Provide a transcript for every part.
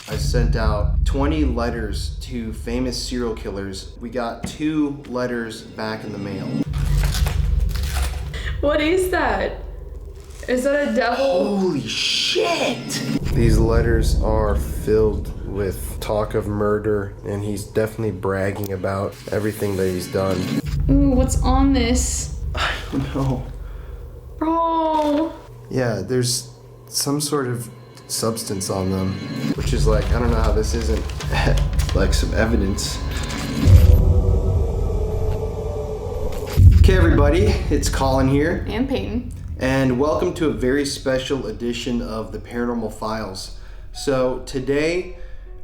I sent out 20 letters to famous serial killers. We got 2 letters back in the mail. What is that? Is that a devil? Holy shit! These letters are filled with talk of murder, and he's definitely bragging about everything that he's done. Ooh, what's on this? I don't know. Bro! Yeah, there's some sort of substance on them, which is like, I don't know how this isn't like some evidence. Okay, everybody, it's Colin here. And Peyton. And welcome to a very special edition of the Paranormal Files. So today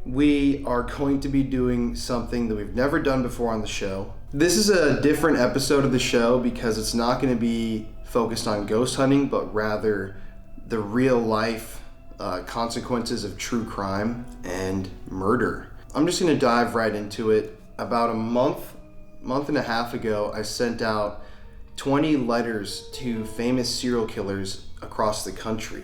we are going to be doing something that we've never done before on the show. This is a different episode of the show because it's not going to be focused on ghost hunting, but rather the real life consequences of true crime and murder. I'm just going to dive right into it. About a month and a half ago, I sent out 20 letters to famous serial killers across the country.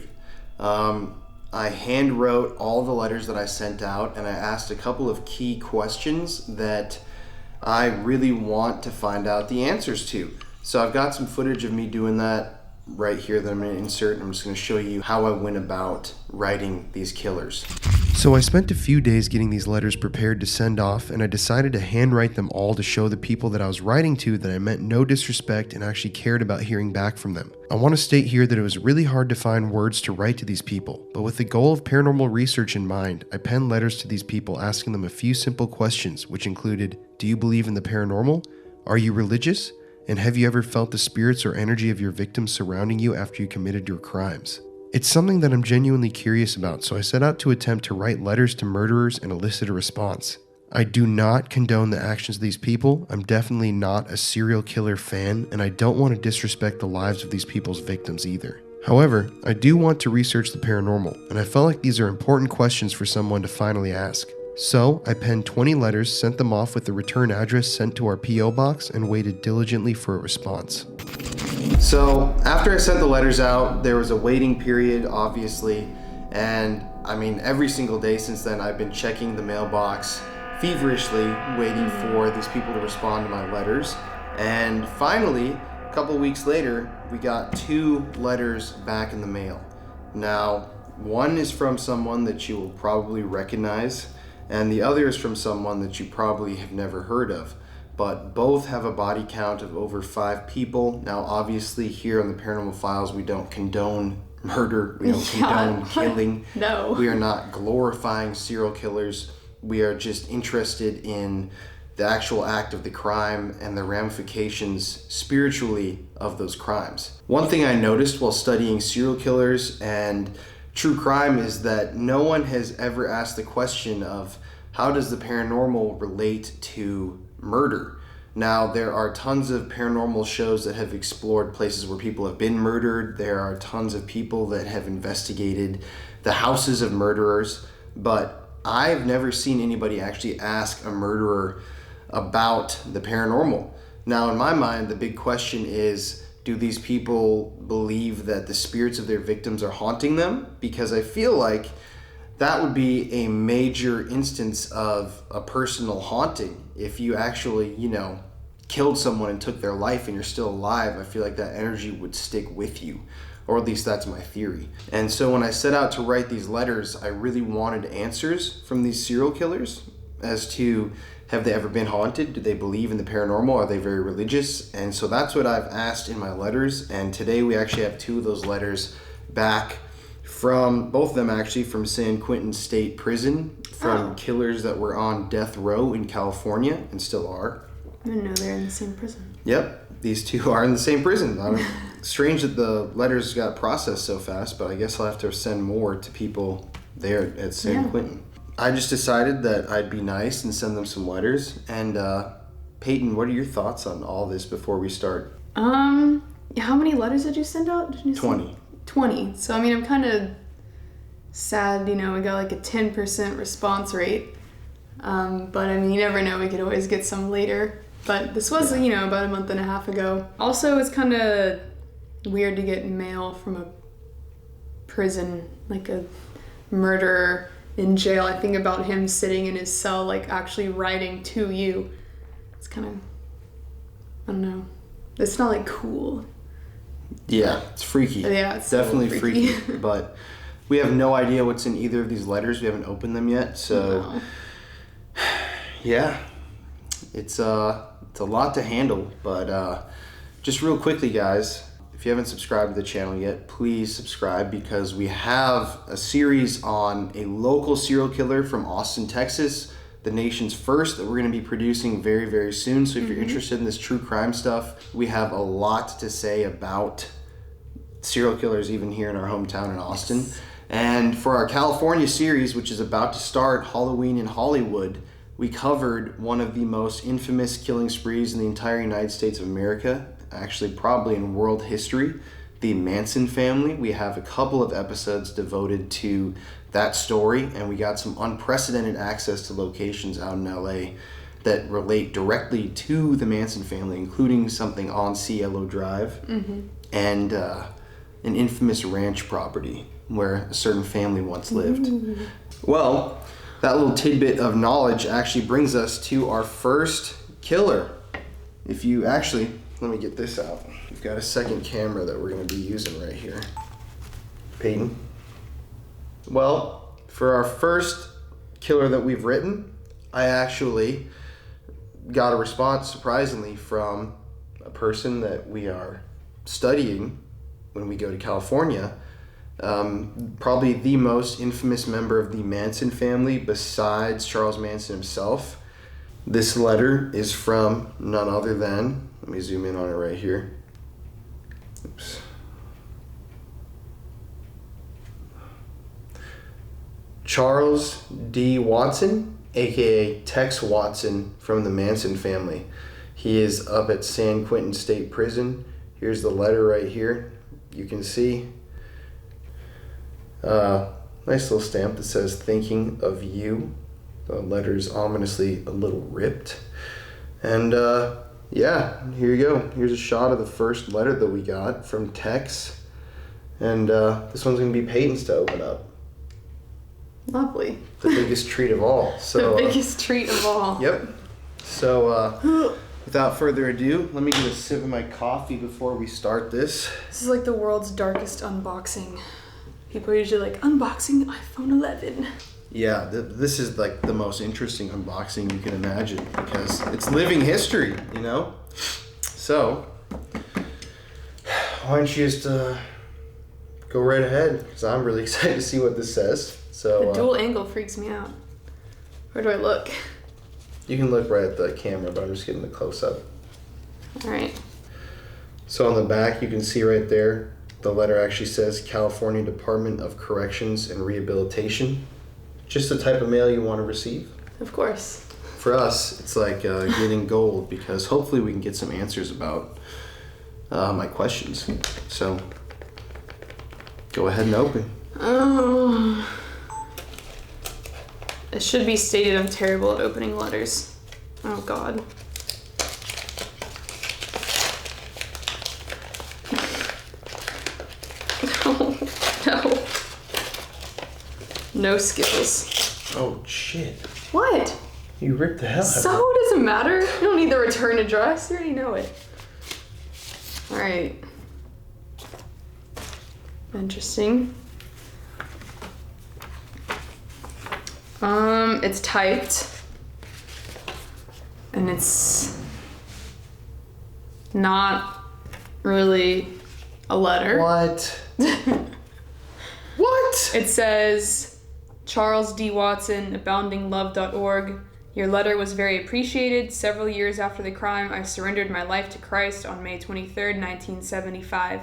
I hand wrote all the letters that I sent out, and I asked a couple of key questions that I really want to find out the answers to. So I've got some footage of me doing that right here that I'm going to insert, and I'm just going to show you how I went about writing these killers. So I spent a few days getting these letters prepared to send off, and I decided to handwrite them all to show the people that I was writing to that I meant no disrespect and actually cared about hearing back from them. I want to state here that it was really hard to find words to write to these people, but with the goal of paranormal research in mind, I penned letters to these people asking them a few simple questions, which included, do you believe in the paranormal? Are you religious? And have you ever felt the spirits or energy of your victims surrounding you after you committed your crimes? It's something that I'm genuinely curious about, so I set out to attempt to write letters to murderers and elicit a response. I do not condone the actions of these people. I'm definitely not a serial killer fan, and I don't want to disrespect the lives of these people's victims either. However, I do want to research the paranormal, and I felt like these are important questions for someone to finally ask. So, I penned 20 letters, sent them off with the return address sent to our P.O. box, and waited diligently for a response. So, after I sent the letters out, there was a waiting period, obviously, and every single day since then, I've been checking the mailbox feverishly, waiting for these people to respond to my letters. And finally, a couple weeks later, we got 2 letters back in the mail. Now, one is from someone that you will probably recognize, and the other is from someone that you probably have never heard of. But both have a body count of over 5 people. Now, obviously, here on the Paranormal Files, we don't condone murder. We don't condone killing. No. We are not glorifying serial killers. We are just interested in the actual act of the crime and the ramifications spiritually of those crimes. One thing I noticed while studying serial killers and true crime is that no one has ever asked the question of how does the paranormal relate to murder? Now, there are tons of paranormal shows that have explored places where people have been murdered. There are tons of people that have investigated the houses of murderers, but I've never seen anybody actually ask a murderer about the paranormal. Now, in my mind, the big question is, do these people believe that the spirits of their victims are haunting them? Because I feel like that would be a major instance of a personal haunting. If you actually, killed someone and took their life and you're still alive, I feel like that energy would stick with you. Or at least that's my theory. And so when I set out to write these letters, I really wanted answers from these serial killers as to, have they ever been haunted? Do they believe in the paranormal? Are they very religious? And so that's what I've asked in my letters. And today we actually have 2 of those letters back from, both of them actually, from San Quentin State Prison, from killers that were on death row in California and still are. I didn't know they're in the same prison. Yep, these 2 are in the same prison. Strange that the letters got processed so fast, but I guess I'll have to send more to people there at San Quentin. I just decided that I'd be nice and send them some letters. And Peyton, what are your thoughts on all this before we start? How many letters did you send out? 20. 20. So, I'm kind of sad, we got like a 10% response rate. But, you never know. We could always get some later. But this was, about a month and a half ago. Also, it's kind of weird to get mail from a prison, like a murderer in jail, I think about him sitting in his cell, like actually writing to you. It's kind of, I don't know. It's not like cool. Yeah, it's freaky. Yeah, it's definitely so freaky. But we have no idea what's in either of these letters. We haven't opened them yet, so No. yeah, it's a lot to handle. But just real quickly, guys, if you haven't subscribed to the channel yet, please subscribe, because we have a series on a local serial killer from Austin, Texas, the nation's first, that we're going to be producing very, very soon. So if you're interested in this true crime stuff, we have a lot to say about serial killers even here in our hometown in Austin. Yes. And for our California series, which is about to start, Halloween in Hollywood, we covered one of the most infamous killing sprees in the entire United States of America, actually probably in world history, the Manson family. We have a couple of episodes devoted to that story, and we got some unprecedented access to locations out in LA that relate directly to the Manson family, including something on Cielo Drive and an infamous ranch property where a certain family once lived. Well, that little tidbit of knowledge actually brings us to our first killer. If you actually, let me get this out. We've got a second camera that we're going to be using right here. Peyton. Well, for our first killer that we've written, I actually got a response, surprisingly, from a person that we are studying when we go to California. Probably the most infamous member of the Manson family besides Charles Manson himself. This letter is from none other than, let me zoom in on it right here. Oops. Charles D. Watson, aka Tex Watson, from the Manson family. He is up at San Quentin State Prison. Here's the letter right here. You can see. Nice little stamp that says, "Thinking of you." The letter's ominously a little ripped. And yeah, here you go. Here's a shot of the first letter that we got from Tex. And this one's going to be Peyton's to open up. Lovely. The biggest treat of all. So, the biggest treat of all. Yep. So without further ado, let me get a sip of my coffee before we start this. This is like the world's darkest unboxing. People are usually like, unboxing iPhone 11. Yeah, this is like the most interesting unboxing you can imagine, because it's living history, you know? So, why don't you just go right ahead, because I'm really excited to see what this says. So the dual angle freaks me out. Where do I look? You can look right at the camera, but I'm just getting the close-up. All right. So on the back, you can see right there, the letter actually says California Department of Corrections and Rehabilitation. Just the type of mail you want to receive. Of course. For us, it's like getting gold, because hopefully we can get some answers about my questions. So, go ahead and open. Oh. It should be stated I'm terrible at opening letters. Oh, God. No. No skills. Oh, shit. What? You ripped the hell out of it. So it doesn't matter. You don't need the return address. You already know it. All right. Interesting. It's typed. And it's not really a letter. What? What? It says, Charles D. Watson, aboundinglove.org. Your letter was very appreciated. Several years after the crime, I surrendered my life to Christ on May 23rd, 1975.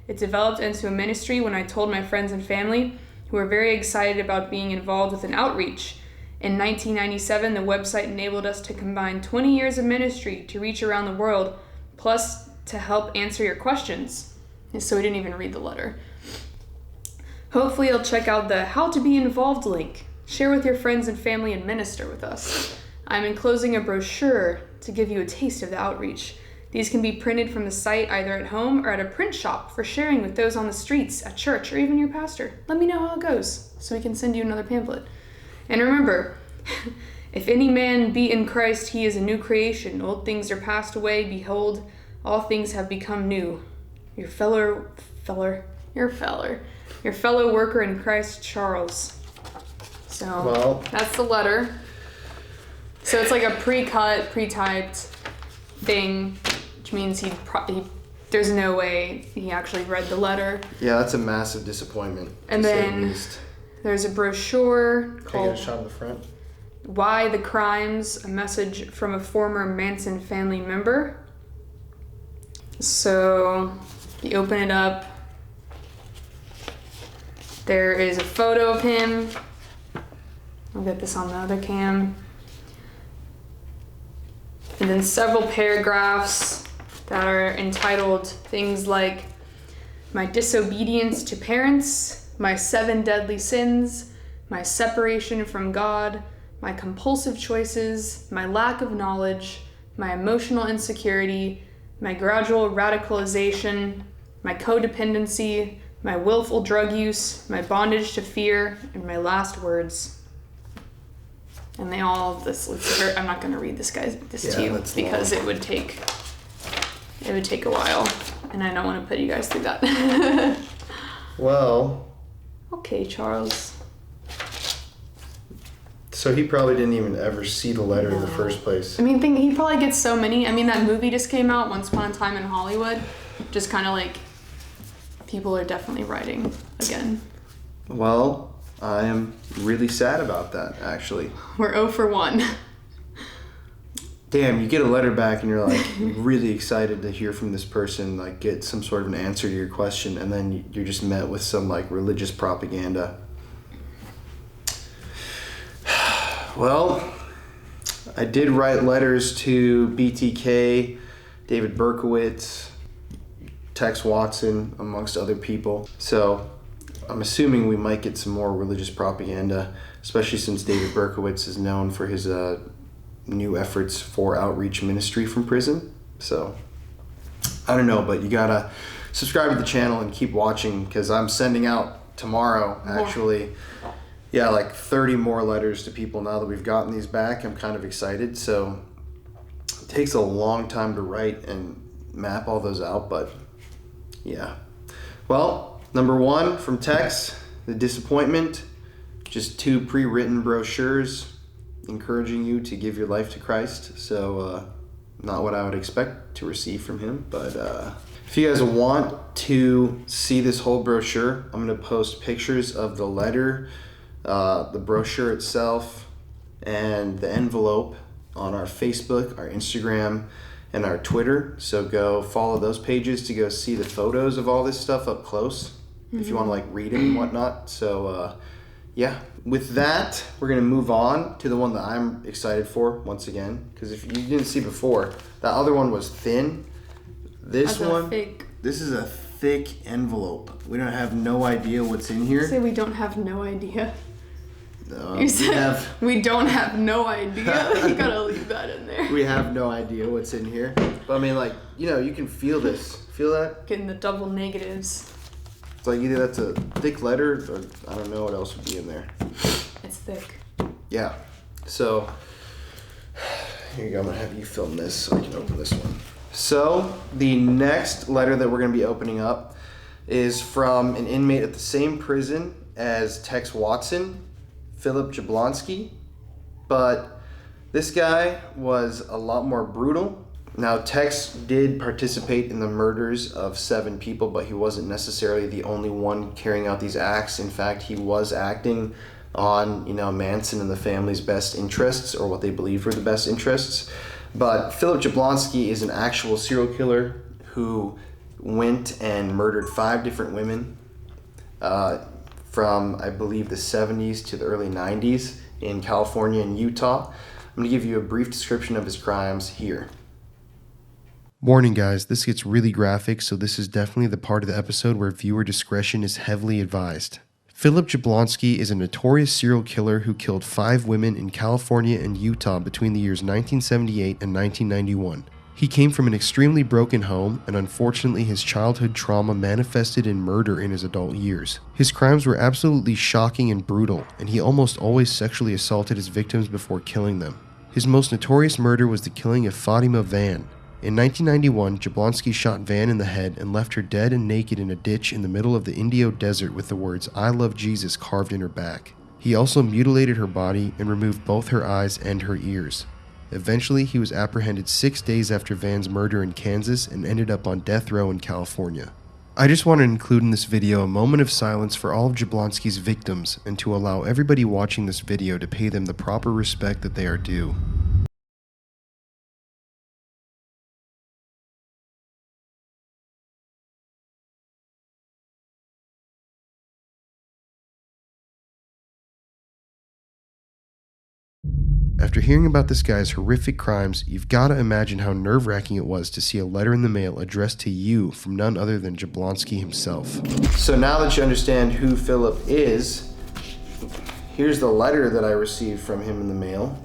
It developed into a ministry when I told my friends and family, who were very excited about being involved with an outreach. In 1997, the website enabled us to combine 20 years of ministry to reach around the world, plus to help answer your questions. And so we didn't even read the letter. Hopefully you'll check out the How to Be Involved link. Share with your friends and family and minister with us. I'm enclosing a brochure to give you a taste of the outreach. These can be printed from the site either at home or at a print shop for sharing with those on the streets, at church, or even your pastor. Let me know how it goes so we can send you another pamphlet. And remember, if any man be in Christ, he is a new creation. Old things are passed away. Behold, all things have become new. Your fellow worker in Christ, Charles. So Well, that's the letter. So it's like a pre-cut, pre-typed thing, which means there's no way he actually read the letter. yeah, that's a massive disappointment. And then there's a brochure Can I called get a shot of the front? Why the Crimes, a message from a former Manson family member. So you open it up. There is a photo of him. I'll get this on the other cam. And then several paragraphs that are entitled things like my disobedience to parents, my 7 deadly sins, my separation from God, my compulsive choices, my lack of knowledge, my emotional insecurity, my gradual radicalization, my codependency, my willful drug use, my bondage to fear, and my last words. And they all I'm not going to read this to you because it would take a while, and I don't want to put you guys through that. Well. Okay, Charles. So he probably didn't even ever see the letter in the first place. I mean, he probably gets so many. I mean, that movie just came out, Once Upon a Time in Hollywood. Just kind of like, people are definitely writing again. Well, I am really sad about that, actually. We're 0 for 1. Damn, you get a letter back and you're like really excited to hear from this person, like get some sort of an answer to your question, and then you're just met with some like religious propaganda. Well, I did write letters to BTK, David Berkowitz, Tex Watson, amongst other people. So I'm assuming we might get some more religious propaganda, especially since David Berkowitz is known for his new efforts for outreach ministry from prison. So I don't know, but you gotta subscribe to the channel and keep watching, because I'm sending out tomorrow, actually. Yeah, like 30 more letters to people now that we've gotten these back. I'm kind of excited. So it takes a long time to write and map all those out, but yeah. Well, number 1 from Tex, the disappointment, just 2 pre-written brochures encouraging you to give your life to Christ. So not what I would expect to receive from him, but if you guys want to see this whole brochure, I'm going to post pictures of the letter, the brochure itself, and the envelope on our Facebook, our Instagram, and our Twitter. So go follow those pages to go see the photos of all this stuff up close, if you want to like read it and whatnot. So yeah, with that, we're going to move on to the one that I'm excited for once again, because if you didn't see before, that other one was thin. This one, this is a thick envelope. We don't have no idea what's in here. You say we don't have no idea. You said we don't have no idea. You gotta leave that in there. We have no idea what's in here. But I mean, like, you can feel this. Feel that? Getting the double negatives. It's like either that's a thick letter, or I don't know what else would be in there. It's thick. Yeah. So, here you go. I'm going to have you film this so I can open this one. So, the next letter that we're going to be opening up is from an inmate at the same prison as Tex Watson, Philip Jablonski. But this guy was a lot more brutal. Now, Tex did participate in the murders of 7 people, but he wasn't necessarily the only one carrying out these acts. In fact, he was acting on, Manson and the family's best interests, or what they believed were the best interests. But Philip Jablonski is an actual serial killer who went and murdered 5 different women from, I believe, the 70s to the early 90s in California and Utah. I'm going to give you a brief description of his crimes here. Warning guys, this gets really graphic, so this is definitely the part of the episode where viewer discretion is heavily advised. Philip Jablonski is a notorious serial killer who killed 5 women in California and Utah between the years 1978 and 1991. He came from an extremely broken home, and unfortunately his childhood trauma manifested in murder in his adult years. His crimes were absolutely shocking and brutal, and he almost always sexually assaulted his victims before killing them. His most notorious murder was the killing of Fatima Van. In 1991, Jablonski shot Van in the head and left her dead and naked in a ditch in the middle of the Indio desert with the words "I love Jesus" carved in her back. He also mutilated her body and removed both her eyes and her ears. Eventually, he was apprehended 6 days after Van's murder in Kansas and ended up on death row in California. I just want to include in this video a moment of silence for all of Jablonski's victims and to allow everybody watching this video to pay them the proper respect that they are due. After hearing about this guy's horrific crimes, you've got to imagine how nerve-wracking it was to see a letter in the mail addressed to you from none other than Jablonski himself. So now that you understand who Philip is, here's the letter that I received from him in the mail.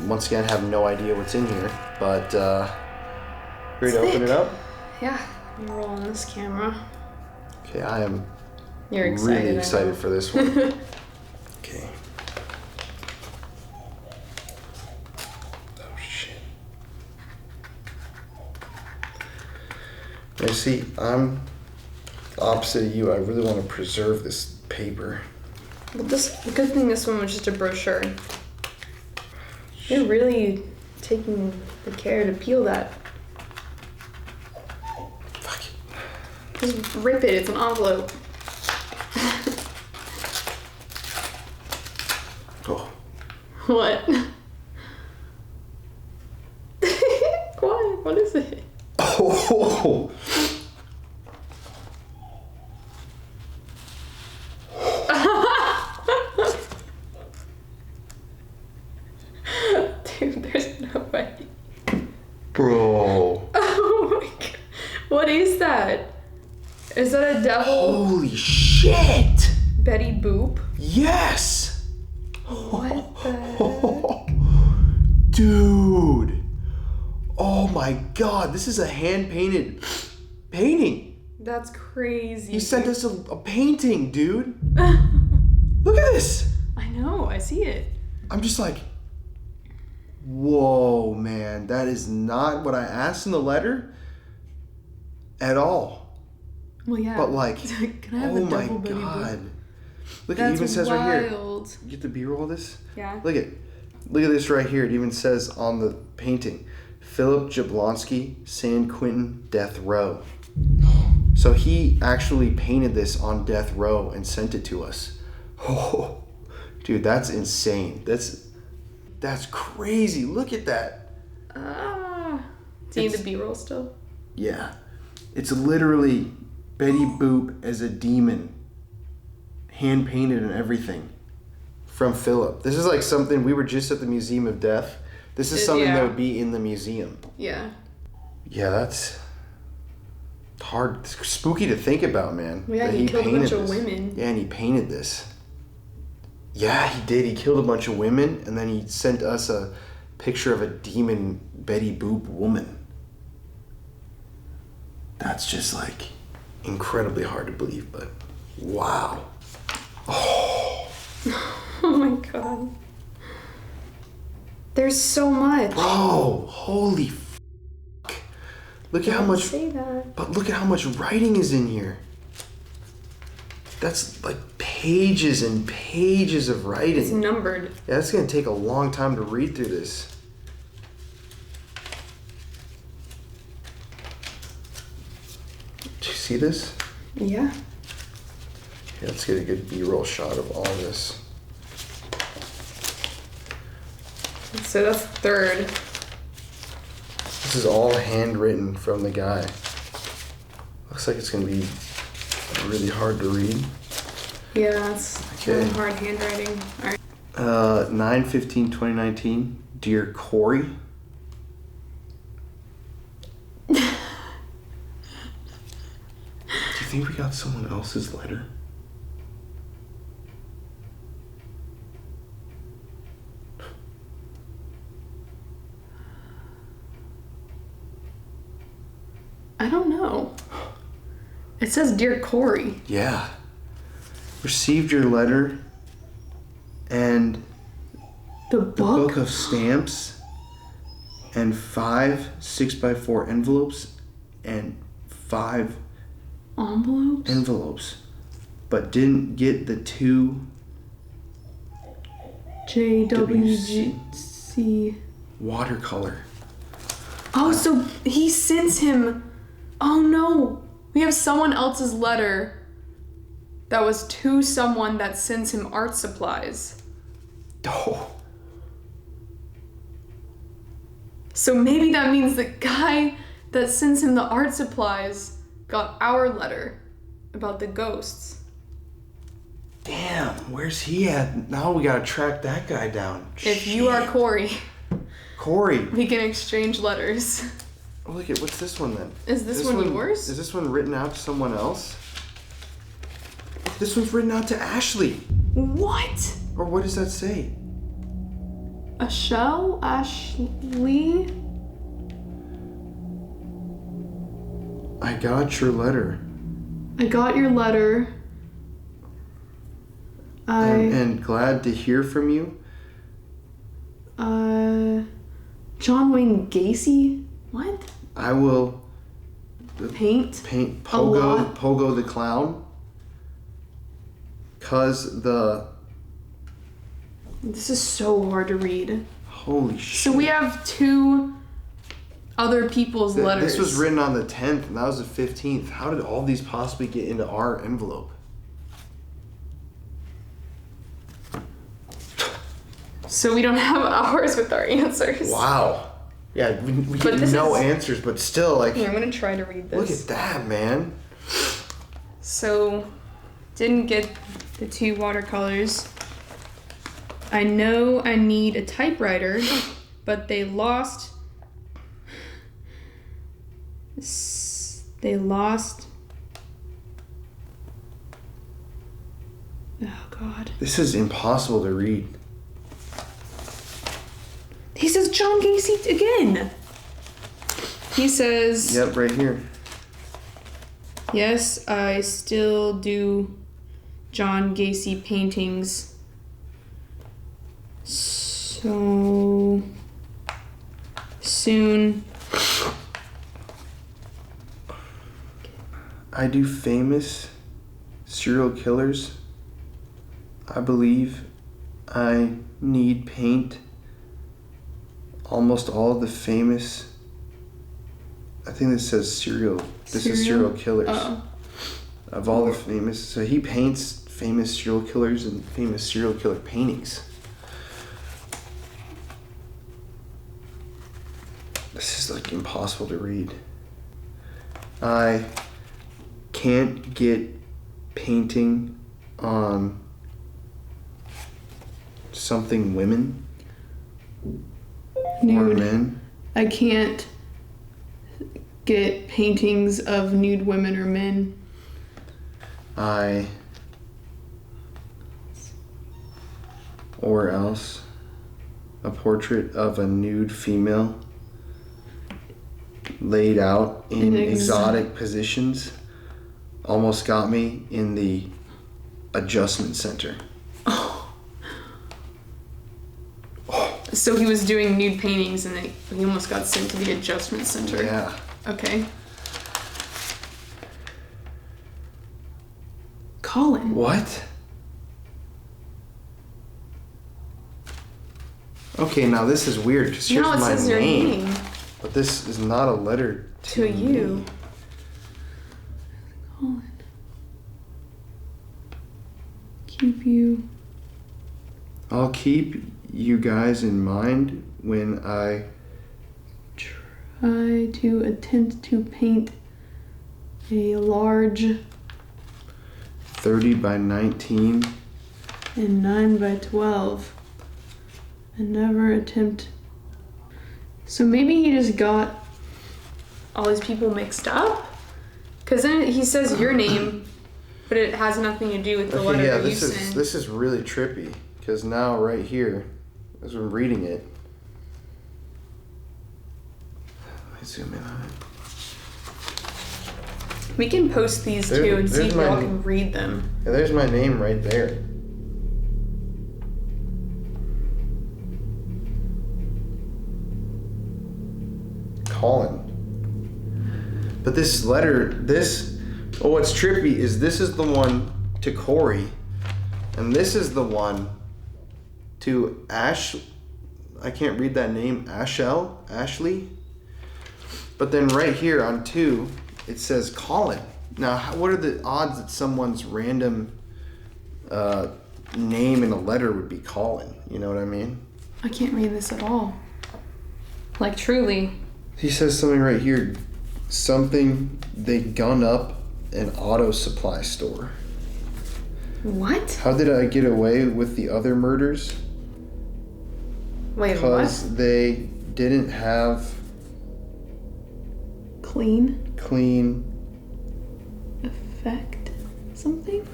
Once again, I have no idea what's in here, but ready to open it up? Yeah, I'm rolling this camera. Okay, I am You're excited, really excited for this one. Okay. Now see, I'm opposite of you. I really want to preserve this paper. But the good thing this one was just a brochure. You're really taking the care to peel that. Fuck it. Just rip it, it's an envelope. Oh. What? What is it? Oh. Dude, there's no way. Bro. Oh my god. What is that? Is that a devil? Holy shit. Betty Boop? Yes. What the heck? Dude. Oh my god, this is a hand-painted painting. That's crazy. He sent us a painting, dude. Look at this. I know, I see it. I'm just like, whoa, man. That is not what I asked in the letter at all. Well, yeah. But like, can I have oh a my double Betty Boop? god. Look, That's it even says right here. wild. Get the B-roll of this? Yeah. Look at this right here. It even says on the painting, Philip Jablonski, San Quentin, death row. So he actually painted this on death row and sent it to us. Oh, dude, that's insane. That's crazy. Look at that. Do you need the B-roll still? Yeah. It's literally Betty Boop as a demon. Hand painted and everything. From Philip. This is like something, we were just at the Museum of Death. This is something that would be in the museum. Yeah. Yeah, that's hard. It's spooky to think about, man. Well, yeah, that he killed a bunch of this. women. Yeah, and he painted this. Yeah, he did. He killed a bunch of women, and then he sent us a picture of a demon Betty Boop woman. That's just like incredibly hard to believe, but wow. Oh. Oh my god. There's so much. Bro, holy fuck. Look at how much. Say that. But look at how much writing is in here. That's like pages and pages of writing. It's numbered. Yeah, that's gonna take a long time to read through this. Do you see this? Yeah. Yeah, let's get a good B-roll shot of all this. So that's third. This is all handwritten from the guy. Looks like it's gonna be really hard to read. Yeah, it's really hard handwriting. All right. 9/15/2019. Dear Corey. Do you think we got someone else's letter? I don't know. It says, Dear Corey. Yeah. Received your letter and The the book? book of stamps and 5 6x4 envelopes and 5 Envelopes? but didn't get the 2 JWC. watercolor. Oh, so he sends him. Oh no. We have someone else's letter that was to someone that sends him art supplies. Oh. So maybe that means the guy that sends him the art supplies got our letter about the ghosts. Damn, where's he at? Now we gotta track that guy down. If you are Corey, Corey. we can exchange letters. Oh, look at what's this one then? Is this one yours? Is this one written out to someone else? This one's written out to Ashley. What? Or what does that say? A shell? Ashley? I got your letter. I got your letter. And glad to hear from you. John Wayne Gacy? What? I will Paint Pogo the clown. Cause This is so hard to read. holy shit. So we have 2 other people's letters. This was written on the 10th and that was the 15th. How did all these possibly get into our envelope? So we don't have ours with our answers. Wow. Yeah, we get no answers, but still, like... Here, I'm going to try to read this. Look at that, man. So, didn't get the 2 watercolors. I know I need a typewriter, but they lost... Oh, God. This is impossible to read. He says John Gacy again. He says... Yep, right here. Yes, I still do John Gacy paintings. So soon. I do famous serial killers. I believe I need paint. Almost all of the famous... I think this says serial. This is serial killers. Oh. Of all the famous... So he paints famous serial killers and famous serial killer paintings. This is like impossible to read. I can't get painting on something women or Nude. men. I can't get paintings of nude women or men. Or else a portrait of a nude female laid out in exotic positions almost got me in the adjustment center. So he was doing nude paintings and he almost got sent to the adjustment center. Yeah. Okay. Colin. What? Okay, now this is weird because here's No, it my says your name. name. But this is not a letter To you. me. Colin. Keep you. I'll keep you guys in mind when I Try to attempt to paint a large 30 by 19 and 9 by 12 and never attempt. So maybe he just got all these people mixed up? Because then he says your name, but it has nothing to do with the letter that you sent. This is really trippy because now right here, as I'm reading it, let me zoom in on it. We can post these There- too and see there's if y'all my- can read them. Yeah, there's my name right there. Colin. But this letter, what's trippy is this is the one to Corey, and this is the one to Ash. I can't read that name, Ashley. But then right here on 2, it says Colin. Now, what are the odds that someone's random name in a letter would be Colin? You know what I mean? I can't read this at all. Like, truly. He says something right here. Something they gun up an auto supply store. What? How did I get away with the other murders? Wait, Because what? they didn't have Clean effect something?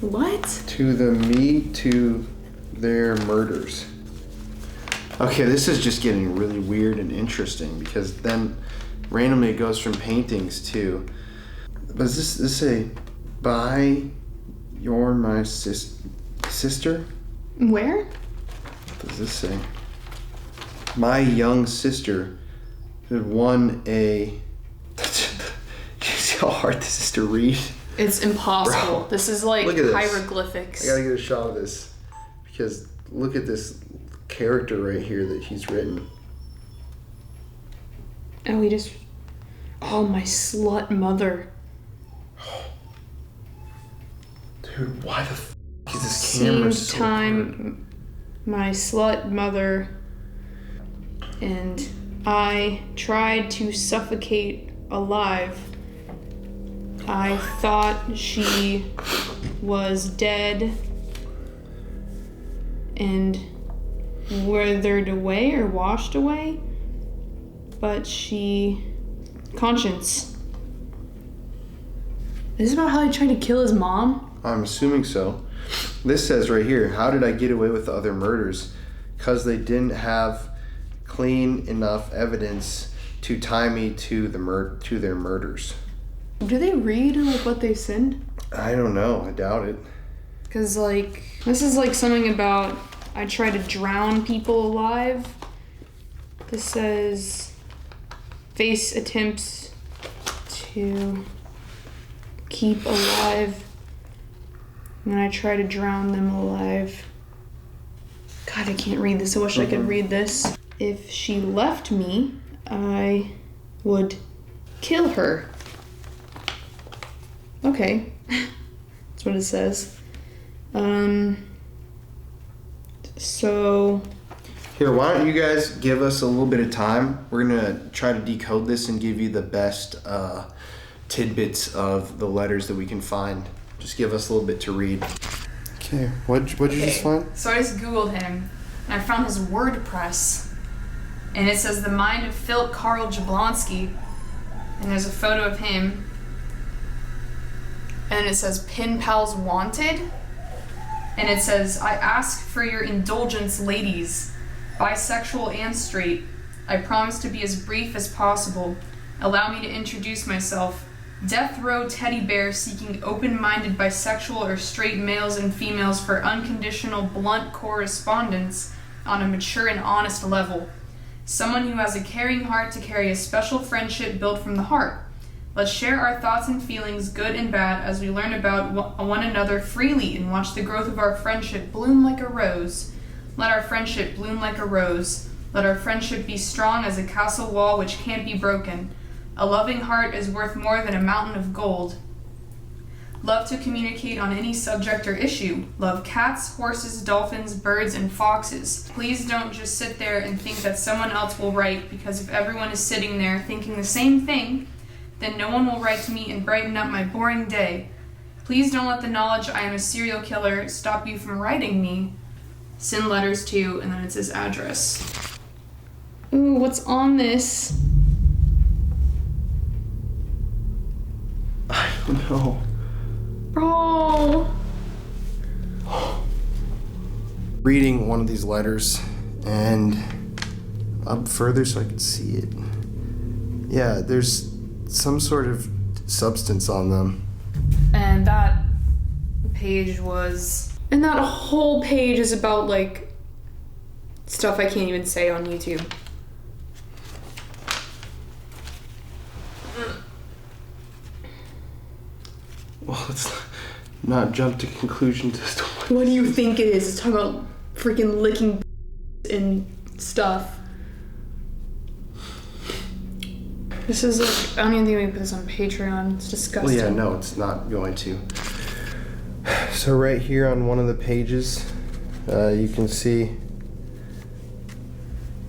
What? to the me to their murders. Okay, this is just getting really weird and interesting because then randomly it goes from paintings to. But does this say, by you're my sister? Where? What does this say? My young sister had won a. You see how hard this is to read? It's impossible. Bro, this is like look at this. hieroglyphics. I gotta get a shot of this because look at this character right here that he's written. Oh, he just. Oh, my slut mother. Dude, why the f is this camera Seemed so time, my slut mother, and I tried to suffocate alive. I thought she was dead and withered away or washed away, but she... Conscience. Is this about how he tried to kill his mom? I'm assuming so. This says right here, how did I get away with the other murders? Because they didn't have clean enough evidence to tie me to their murders. Do they read like what they send? I don't know. I doubt it. Because, like, this is like something about I try to drown people alive. This says face attempts to keep alive when I try to drown them alive. God, I can't read this. I wish I could read this. If she left me, I would kill her. Okay. That's what it says. So Here, why don't you guys give us a little bit of time? We're gonna try to decode this and give you the best tidbits of the letters that we can find. Just give us a little bit to read. Okay, what'd you just find? So I just Googled him, and I found his WordPress, and it says the mind of Philip Karl Jablonski, and there's a photo of him, and it says Pen Pals Wanted, and it says, I ask for your indulgence, ladies, bisexual and straight. I promise to be as brief as possible. Allow me to introduce myself. Death row teddy bear seeking open-minded bisexual or straight males and females for unconditional blunt correspondence on a mature and honest level. Someone who has a caring heart to carry a special friendship built from the heart. Let's share our thoughts and feelings, good and bad, as we learn about one another freely and watch the growth of our friendship bloom like a rose. Let our friendship bloom like a rose. Let our friendship be strong as a castle wall which can't be broken. A loving heart is worth more than a mountain of gold. Love to communicate on any subject or issue. Love cats, horses, dolphins, birds, and foxes. Please don't just sit there and think that someone else will write, because if everyone is sitting there thinking the same thing, then no one will write to me and brighten up my boring day. Please don't let the knowledge I am a serial killer stop you from writing me. Send letters to, and then it's his address. Ooh, what's on this? I don't know. Bro! Reading one of these letters and up further so I can see it. Yeah, there's some sort of substance on them. And that page was... And that whole page is about, like, stuff I can't even say on YouTube. Well, let's not jump to conclusions as to What do you think it is? It's talking about freaking licking and stuff. This is like, I don't even think we can put this on Patreon. It's disgusting. Well, yeah, no, it's not going to. So right here on one of the pages, you can see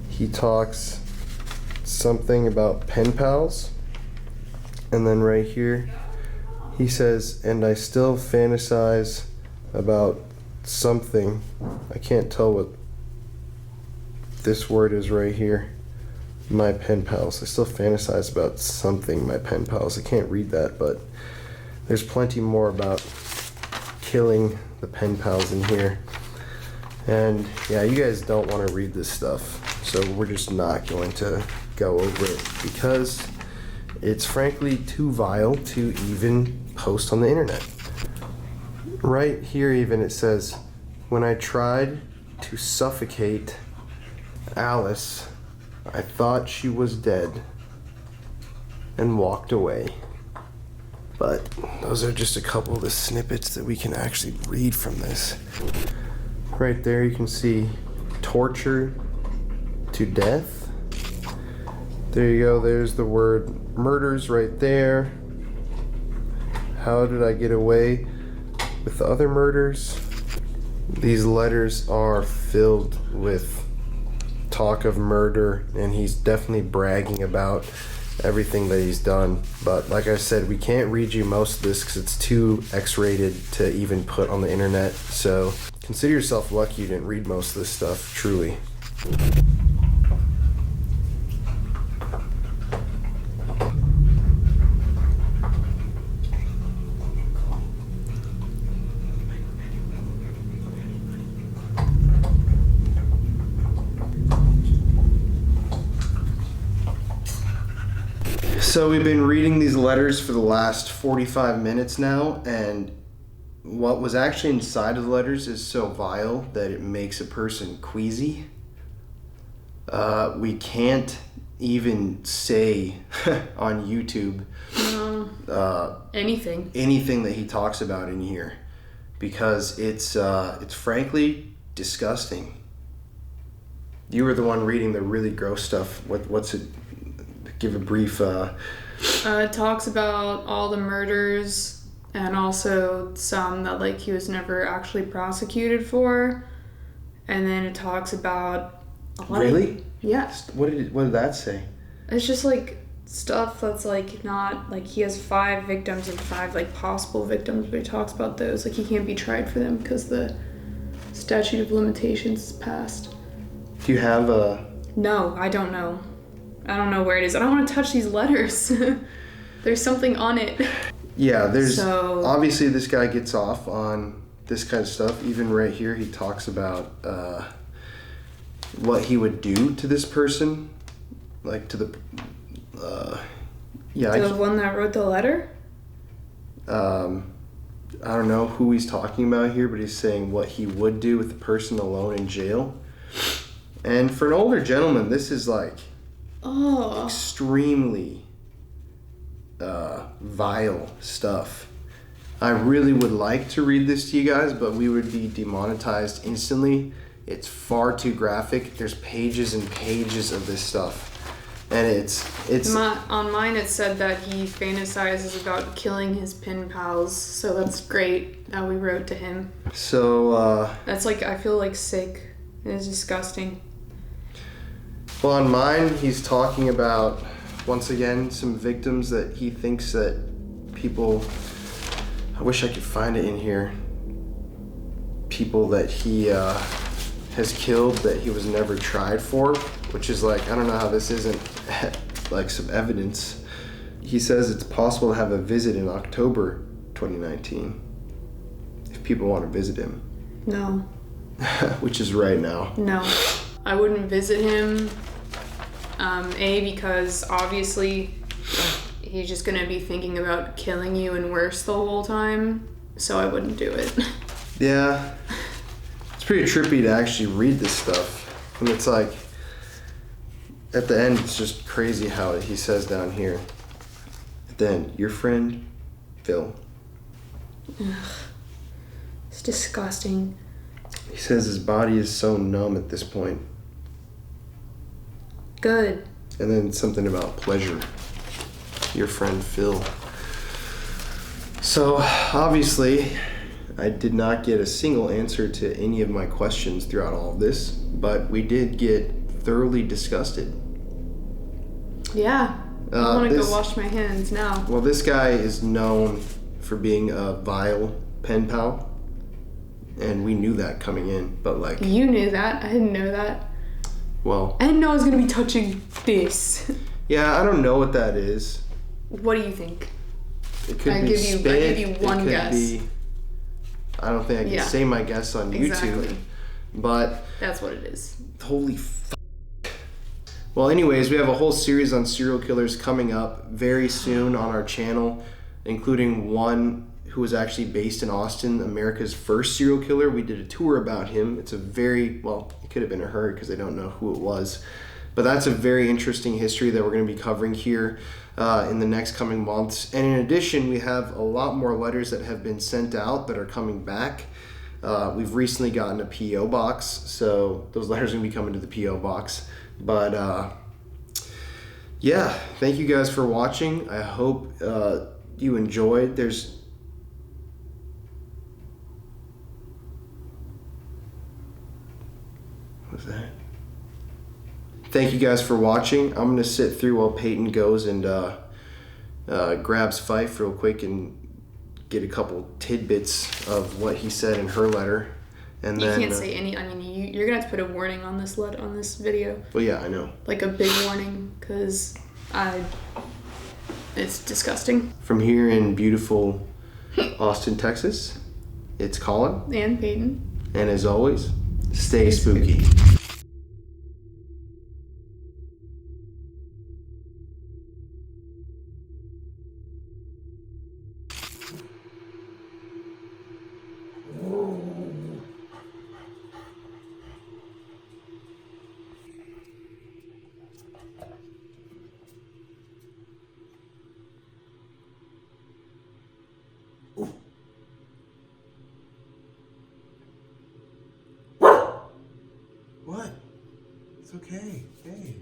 he talks something about pen pals. And then right here, he says, and I still fantasize about something. I can't tell what this word is right here. My pen pals. I still fantasize about something, my pen pals. I can't read that, but there's plenty more about killing the pen pals in here. And yeah, you guys don't want to read this stuff, so we're just not going to go over it because it's frankly too vile to even post on the internet. Right here even it says, when I tried to suffocate Alice, I thought she was dead and walked away. But those are just a couple of the snippets that we can actually read from this. Right there you can see torture to death. There you go, there's the word murders right there. How did I get away with the other murders? These letters are filled with talk of murder, and he's definitely bragging about everything that he's done. But like I said, we can't read you most of this because it's too X-rated to even put on the internet. So consider yourself lucky you didn't read most of this stuff, truly. So we've been reading these letters for the last 45 minutes now, and what was actually inside of the letters is so vile that it makes a person queasy. We can't even say on YouTube anything that he talks about in here because it's frankly disgusting. You were the one reading the really gross stuff. What's it? Give a brief. It talks about all the murders and also some that like he was never actually prosecuted for, and then it talks about a lot Really? Yeah. What did that say? It's just like stuff that's like not like he has 5 victims and 5 like possible victims, but he talks about those like he can't be tried for them because the statute of limitations is passed. Do you have a? No, I don't know. I don't know where it is. I don't want to touch these letters. There's something on it. Yeah, there's obviously this guy gets off on this kind of stuff. Even right here, he talks about what he would do to this person, like to the the one that wrote the letter. I don't know who he's talking about here, but he's saying what he would do with the person alone in jail. And for an older gentleman, this is like extremely vile stuff. I really would like to read this to you guys, but we would be demonetized instantly. It's far too graphic. There's pages and pages of this stuff. And it's on mine it said that he fantasizes about killing his pen pals, so that's great that we wrote to him. So that's like, I feel like sick. It's disgusting. Well, on mine, he's talking about, once again, some victims that he thinks that people, I wish I could find it in here, people that he has killed that he was never tried for, which is like, I don't know how this isn't like some evidence. He says it's possible to have a visit in October 2019 if people want to visit him. No. Which is right now. No. I wouldn't visit him. Because obviously he's just gonna be thinking about killing you and worse the whole time. So I wouldn't do it. Yeah. It's pretty trippy to actually read this stuff. And it's like, at the end, it's just crazy how he says down here. At the end, your friend, Phil. Ugh. It's disgusting. He says his body is so numb at this point. Good. And then something about pleasure. Your friend, Phil. So, obviously, I did not get a single answer to any of my questions throughout all of this, but we did get thoroughly disgusted. Yeah. I want to go wash my hands now. Well, this guy is known for being a vile pen pal, and we knew that coming in, but like... You knew that. I didn't know that. Well... I didn't know I was going to be touching this. Yeah, I don't know what that is. What do you think? It could I be give spit. you one guess. I don't think I can say my guess on YouTube. But... That's what it is. Holy f***. Well, anyways, we have a whole series on serial killers coming up very soon on our channel, including one who was actually based in Austin, America's first serial killer. We did a tour about him. It's a very, well, it could have been a her because I don't know who it was. But that's a very interesting history that we're going to be covering here in the next coming months. And in addition, we have a lot more letters that have been sent out that are coming back. We've recently gotten a P.O. box, so those letters are going to be coming to the P.O. box. But yeah, thank you guys for watching. I hope you enjoyed. What's that? Thank you guys for watching. I'm going to sit through while Peyton goes and grabs Fife real quick and get a couple tidbits of what he said in her letter. And you then, can't say any. I mean, you're gonna have to put a warning on this on this video. Well, yeah, I know. Like a big warning, because it's disgusting. From here in beautiful Austin, Texas, it's Colin And Peyton. and as always, stay spooky. What? It's okay. Hey.